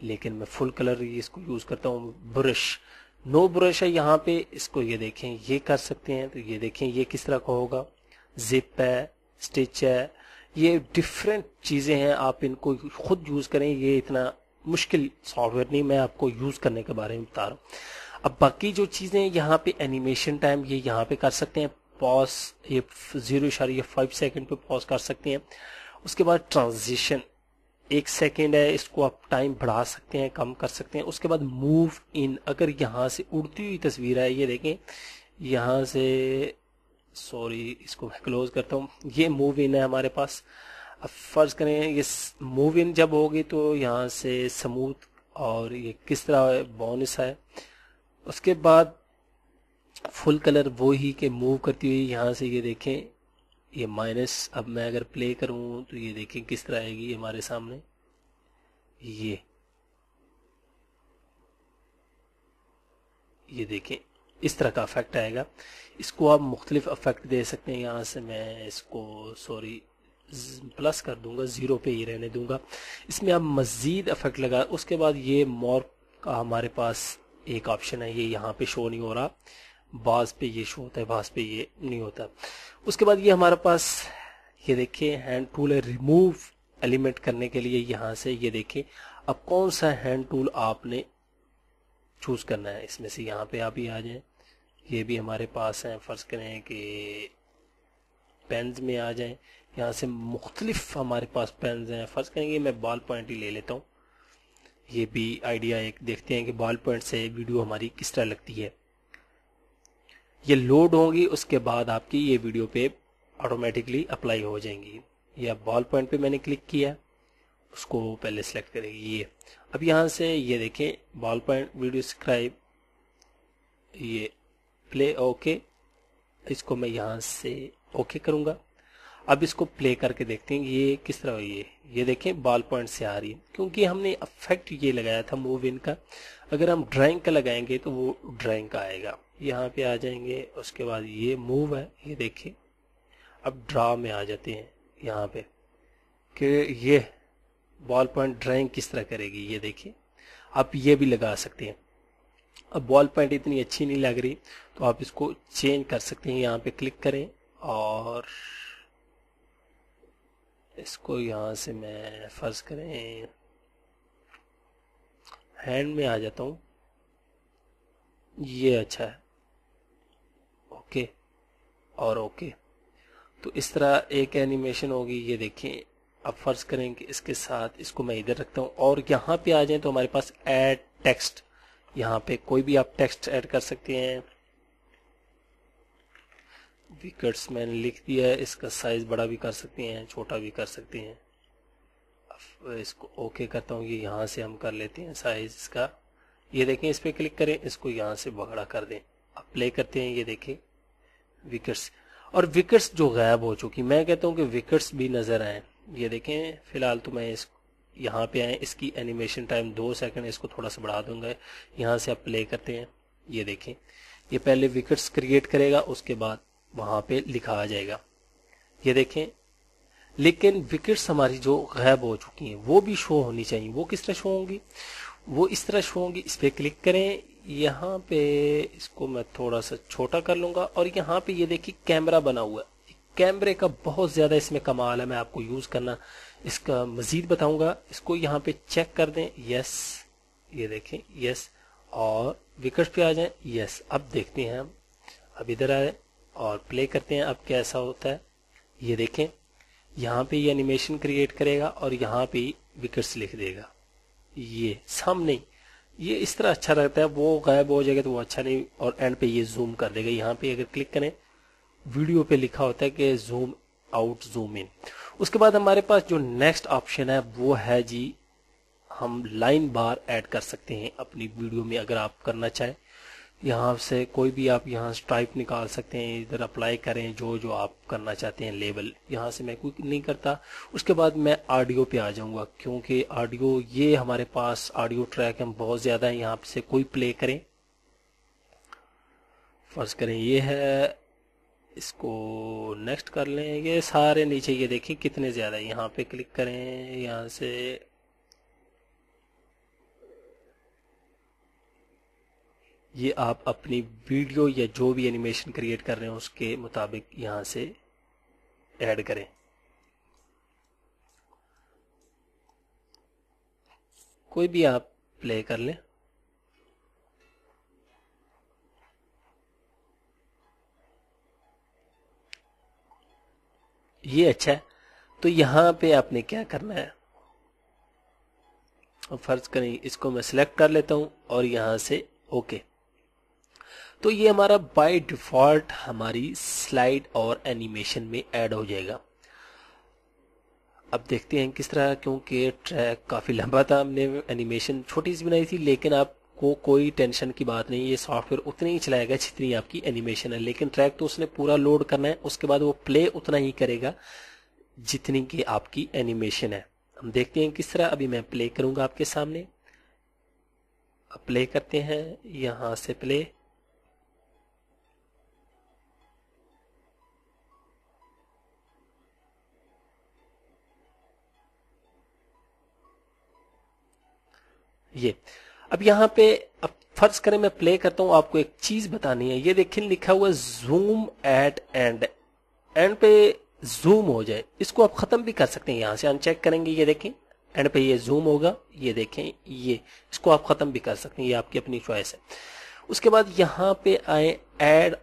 لیکن میں fill colour اس کو یوز کرتا ہوں. برش نو برش ہے یہاں پہ, اس کو یہ دیکھیں یہ کر سکتے ہیں. تو یہ دیکھیں یہ کس طرح کا ہوگا, زپ ہے, سٹچ ہے, یہ ڈفرینٹ چیزیں ہیں, آپ ان کو خود یوز کریں. یہ اتنا مشکل سافٹ ویئر نہیں, میں آپ کو یوز کرنے کے بارے میں بتا رہا ہوں. اب باقی جو چیزیں یہاں پہ اینیمیشن ٹائم یہ یہاں پہ کر سکتے ہیں, پاز یہ 0.5 سیکنڈ پہ پاز کر سکتے ہیں. اس کے بعد ٹرانزیشن 1 سیکنڈ ہے, اس کو آپ ٹائم بڑھا سکتے ہیں, کم کر سکتے ہیں. اس کے بعد موو ان, اگر یہاں سے اڑتی ہوئی تصویر ہے, یہ دیکھیں یہاں سے, سوری اس کو میں کلوز کرتا ہوں, یہ موو ان ہے ہمارے پاس. اب فرض کریں یہ موو ان جب ہوگی تو یہاں سے سموتھ, اور یہ کس طرح بونس ہے. اس کے بعد فل کلر وہی کہ موو کرتی ہوئی یہاں سے, یہ دیکھیں یہ مائنس. اب میں اگر پلے کروں تو یہ دیکھیں کس طرح آئے گی ہمارے سامنے, یہ دیکھیں اس طرح کا افیکٹ آئے گا. اس کو آپ مختلف افیکٹ دے سکتے ہیں. یہاں سے میں اس کو سوری پلس کر دوں گا, 0 پہ ہی رہنے دوں گا. اس میں آپ مزید افیکٹ لگا. اس کے بعد یہ مور کا ہمارے پاس ایک آپشن ہے, یہ یہاں پہ شو نہیں ہو رہا, بعض پہ یہ شو ہوتا ہے, بعض پہ یہ نہیں ہوتا. اس کے بعد یہ ہمارے پاس یہ دیکھیں ہینڈ ٹول ہے ریموو ایلیمنٹ کرنے کے لیے. یہاں سے یہ دیکھیں اب کون سا ہینڈ ٹول آپ نے چوز کرنا ہے اس میں سے, یہاں پہ آپ ہی آ جائیں. یہ بھی ہمارے پاس ہیں, فرض کریں کہ پینز میں آ جائیں. یہاں سے مختلف ہمارے پاس پینز ہیں. فرض کریں کہ میں بال پوائنٹ ہی لے لیتا ہوں. یہ بھی آئیڈیا ایک دیکھتے ہیں کہ بال پوائنٹ سے ویڈیو ہماری کس طرح لگتی ہے. یہ لوڈ ہوں گی, اس کے بعد آپ کی یہ ویڈیو پہ آٹومیٹکلی اپلائی ہو جائیں گی. یہ اب بال پوائنٹ پہ میں نے کلک کیا, اس کو پہلے سلیکٹ کرے گی. یہ اب یہاں سے یہ دیکھیں بال پوائنٹ ویڈیو سبسکرائب, یہ پلے اوکے, اس کو میں یہاں سے اوکے کروں گا. اب اس کو پلے کر کے دیکھتے ہیں یہ کس طرح ہوئی ہے. یہ دیکھیں بال پوائنٹ سے آ رہی ہے, کیونکہ ہم نے افیکٹ یہ لگایا تھا موو ان کا. اگر ہم ڈرائنگ کا لگائیں گے تو وہ ڈرائنگ کا آئے گا. یہاں پہ آ جائیں گے, اس کے بعد یہ موو ہے, یہ دیکھیں اب ڈرا میں آ جاتے ہیں یہاں پہ کہ یہ بال پوائنٹ ڈرائنگ کس طرح کرے گی. یہ دیکھیں آپ یہ بھی لگا سکتے ہیں. اب بال پوائنٹ اتنی اچھی نہیں لگ رہی تو آپ اس کو چینج کر سکتے ہیں. یہاں پہ کلک کریں اور اس کو یہاں سے میں فرض کریں ہینڈ میں آ جاتا ہوں. یہ اچھا ہے, اوکے اور اوکے. تو اس طرح ایک اینیمیشن ہوگی. یہ دیکھیں اب فرض کریں کہ اس کے ساتھ اس کو میں ادھر رکھتا ہوں, اور یہاں پہ آ جائیں تو ہمارے پاس ایڈ ٹیکسٹ, یہاں پہ کوئی بھی آپ ٹیکسٹ ایڈ کر سکتے ہیں. وکٹس میں نے لکھ دیا ہے, اس کا سائز بڑا بھی کر سکتے ہیں, چھوٹا بھی کر سکتے ہیں. اس کو اوکے کرتا ہوں, یہ یہاں سے ہم کر لیتے ہیں سائز اس کا. یہ دیکھیں اس پہ کلک کریں, اس کو یہاں سے بڑا کر دیں. اب پلے کرتے ہیں, یہ دیکھیں وکٹس, اور وکٹس جو غائب ہو چکی, میں کہتا ہوں کہ وکٹس بھی نظر آئیں. یہ دیکھیں فی الحال تو میں اس یہاں پہ آئیں, اس کی اینیمیشن ٹائم 2 سیکنڈ, اس کو تھوڑا سا بڑھا دوں گا. یہاں سے آپ پلے کرتے ہیں, یہ دیکھیں یہ پہلے وکٹس کریٹ کرے گا, اس کے بعد وہاں پہ لکھا آ جائے گا. یہ دیکھیں لیکن وکٹس ہماری جو غائب ہو چکی ہیں وہ بھی شو ہونی چاہیے. وہ کس طرح شو ہوں گی, وہ اس طرح شو ہوں گی. اس پہ کلک کریں, یہاں پہ اس کو میں تھوڑا سا چھوٹا کر لوں گا, اور یہاں پہ یہ دیکھیں کیمرہ بنا ہوا ہے. کیمرے کا بہت زیادہ اس میں کمال ہے, میں آپ کو یوز کرنا اس کا مزید بتاؤں گا. اس کو یہاں پہ چیک کر دیں, یس, یہ دیکھیں یس, اور وکٹ پہ آ جائیں, یس. اب دیکھتے ہیں ہم, اب ادھر آئے اور پلے کرتے ہیں, اب کیسا ہوتا ہے. یہ دیکھیں یہاں پہ یہ انیمیشن کریٹ کرے گا, اور یہاں پہ وکٹس لکھ دے گا. یہ سامنے یہ اس طرح اچھا رہتا ہے. وہ غائب ہو جائے گا تو وہ اچھا نہیں, اور اینڈ پہ یہ زوم کر دے گا. یہاں پہ اگر کلک کریں, ویڈیو پہ لکھا ہوتا ہے کہ زوم آؤٹ زوم ان. اس کے بعد ہمارے پاس جو نیکسٹ آپشن ہے وہ ہے جی, ہم لائن بار ایڈ کر سکتے ہیں اپنی ویڈیو میں اگر آپ کرنا چاہیں. یہاں سے کوئی بھی آپ یہاں ٹائپ نکال سکتے ہیں, ادھر اپلائی کریں جو جو آپ کرنا چاہتے ہیں لیبل. یہاں سے میں کوئی نہیں کرتا. اس کے بعد میں آڈیو پہ آ جاؤں گا, کیونکہ آڈیو یہ ہمارے پاس آڈیو ٹریک ہم بہت زیادہ ہیں. یہاں سے کوئی پلے کریں, فرض کریں یہ ہے, اس کو نیکسٹ کر لیں. یہ سارے نیچے یہ دیکھیں کتنے زیادہ, یہاں پہ کلک کریں, یہاں سے یہ آپ اپنی ویڈیو یا جو بھی اینیمیشن کریٹ کر رہے ہیں اس کے مطابق یہاں سے ایڈ کریں. کوئی بھی آپ پلے کر لیں. یہ اچھا ہے. تو یہاں پہ آپ نے کیا کرنا ہے, فرض کریں اس کو میں سلیکٹ کر لیتا ہوں اور یہاں سے اوکے. تو یہ ہمارا بائی ڈیفالٹ ہماری سلائیڈ اور اینیمیشن میں ایڈ ہو جائے گا. اب دیکھتے ہیں کس طرح, کیونکہ ٹریک کافی لمبا تھا, ہم نے اینیمیشن چھوٹی سی بنائی تھی, لیکن آپ کو کوئی ٹینشن کی بات نہیں, یہ سافٹ ویئر اتنی ہی چلائے گا جتنی آپ کی اینیمیشن ہے, لیکن ٹریک تو اس نے پورا لوڈ کرنا ہے, اس کے بعد وہ پلے اتنا ہی کرے گا جتنی کہ آپ کی اینیمیشن ہے. ہم دیکھتے ہیں کس طرح. ابھی میں پلے کروں گا آپ کے سامنے. اب پلے کرتے ہیں, یہاں سے پلے. یہ اب یہاں پہ اب فرض کریں میں پلے کرتا ہوں, آپ کو ایک چیز بتانی ہے. یہ دیکھیں لکھا ہوا زوم ایٹ اینڈ, اینڈ پہ زوم ہو جائے. اس کو آپ ختم بھی کر سکتے ہیں, یہاں سے ان چیک کریں گے, یہ دیکھیں اینڈ پہ یہ زوم ہوگا, یہ دیکھیں یہ, اس کو آپ ختم بھی کر سکتے ہیں, یہ آپ کی اپنی چوائس ہے. اس کے بعد یہاں پہ آئیں ایڈ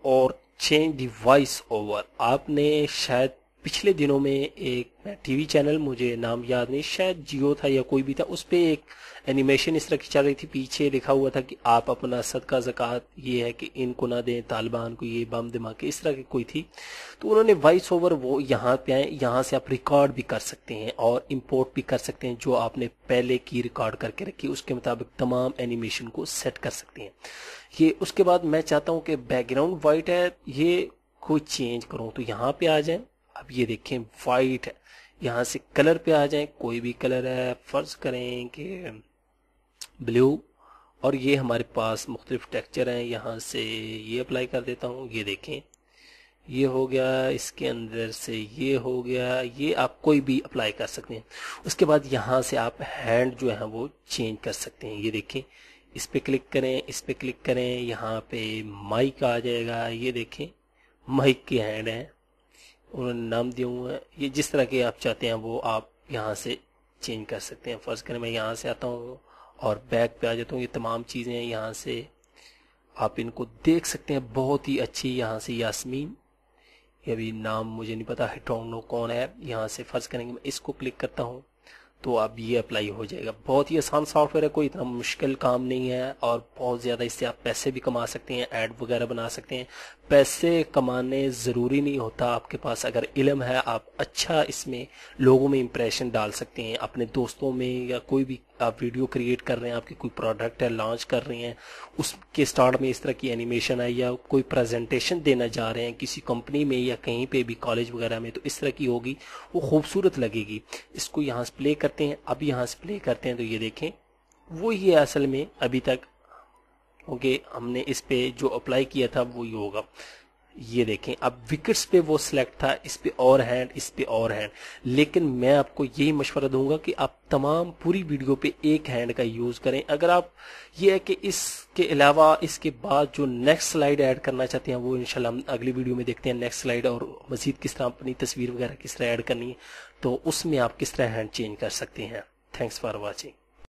اور چینج دی وائس اوور. آپ نے شاید پچھلے دنوں میں ایک ٹی وی چینل, مجھے نام یاد نہیں, شاید جیو تھا یا کوئی بھی تھا, اس پہ ایک اینیمیشن اس طرح کی چل رہی تھی, پیچھے لکھا ہوا تھا کہ آپ اپنا صدقہ زکوٰۃ یہ ہے کہ ان کو نہ دیں, طالبان کو یہ بم دھماکے, اس طرح کی کوئی تھی. تو انہوں نے وائس اوور وہ یہاں پہ آئے, یہاں سے آپ ریکارڈ بھی کر سکتے ہیں اور امپورٹ بھی کر سکتے ہیں, جو آپ نے پہلے کی ریکارڈ کر کے رکھی اس کے مطابق تمام اینیمیشن کو سیٹ کر سکتے ہیں. یہ اس کے بعد میں چاہتا ہوں کہ بیک گراؤنڈ وائٹ ہے, یہ کوئی چینج کروں, تو یہاں پہ آ جائیں. اب یہ دیکھیں وائٹ ہے, یہاں سے کلر پہ آ جائیں, کوئی بھی کلر ہے, فرض کریں کہ بلیو, اور یہ ہمارے پاس مختلف ٹیکسچر ہیں, یہاں سے یہ اپلائی کر دیتا ہوں. یہ دیکھیں یہ ہو گیا, اس کے اندر سے یہ ہو گیا, یہ آپ کوئی بھی اپلائی کر سکتے ہیں. اس کے بعد یہاں سے آپ ہینڈ جو ہے وہ چینج کر سکتے ہیں. یہ دیکھیں اس پہ کلک کریں, اس پہ کلک کریں, یہاں پہ مائک آ جائے گا. یہ دیکھیں مائک کے ہینڈ ہیں, انہوں نے نام دیا ہوا ہے. یہ جس طرح کے آپ چاہتے ہیں وہ آپ یہاں سے چینج کر سکتے ہیں. فرض کریں میں یہاں سے آتا ہوں اور بیک پہ آ جاتا ہوں. یہ تمام چیزیں یہاں سے آپ ان کو دیکھ سکتے ہیں, بہت ہی اچھی. یہاں سے یاسمین, یہ بھی نام مجھے نہیں پتا, ہٹونو کون ہے. یہاں سے فرض کریں گے میں اس کو کلک کرتا ہوں تو اب یہ اپلائی ہو جائے گا. بہت ہی آسان سافٹ ویئر ہے, کوئی اتنا مشکل کام نہیں ہے, اور بہت زیادہ اس سے آپ پیسے بھی کما سکتے ہیں, ایڈ وغیرہ بنا سکتے ہیں. پیسے کمانے ضروری نہیں ہوتا, آپ کے پاس اگر علم ہے آپ اچھا اس میں لوگوں میں امپریشن ڈال سکتے ہیں, اپنے دوستوں میں, یا کوئی بھی آپ ویڈیو کریٹ کر رہے ہیں, آپ کی کوئی پروڈکٹ ہے لانچ کر رہے ہیں, اس کے سٹارٹ میں اس طرح کی اینیمیشن ہے, یا کوئی پریزنٹیشن دینا جا رہے ہیں کسی کمپنی میں یا کہیں پہ بھی کالج وغیرہ میں, تو اس طرح کی ہوگی, وہ خوبصورت لگے گی. اس کو یہاں سے پلے کرتے ہیں. اب یہاں سے پلے کرتے ہیں تو یہ دیکھیں وہ یہ اصل میں ابھی تک, کیونکہ ہم نے اس پہ جو اپلائی کیا تھا وہی ہوگا. یہ دیکھیں اب وکٹس پہ وہ سلیکٹ تھا, اس پہ اور ہینڈ, اس پہ اور ہینڈ. لیکن میں آپ کو یہی مشورہ دوں گا کہ آپ تمام پوری ویڈیو پہ ایک ہینڈ کا یوز کریں. اگر آپ یہ ہے کہ اس کے علاوہ اس کے بعد جو نیکسٹ سلائیڈ ایڈ کرنا چاہتے ہیں وہ انشاءاللہ ہم اگلی ویڈیو میں دیکھتے ہیں, نیکسٹ سلائیڈ اور مزید کس طرح اپنی تصویر وغیرہ کس طرح ایڈ کرنی ہے, تو اس میں آپ کس طرح ہینڈ چینج کر سکتے ہیں. Thanks for watching.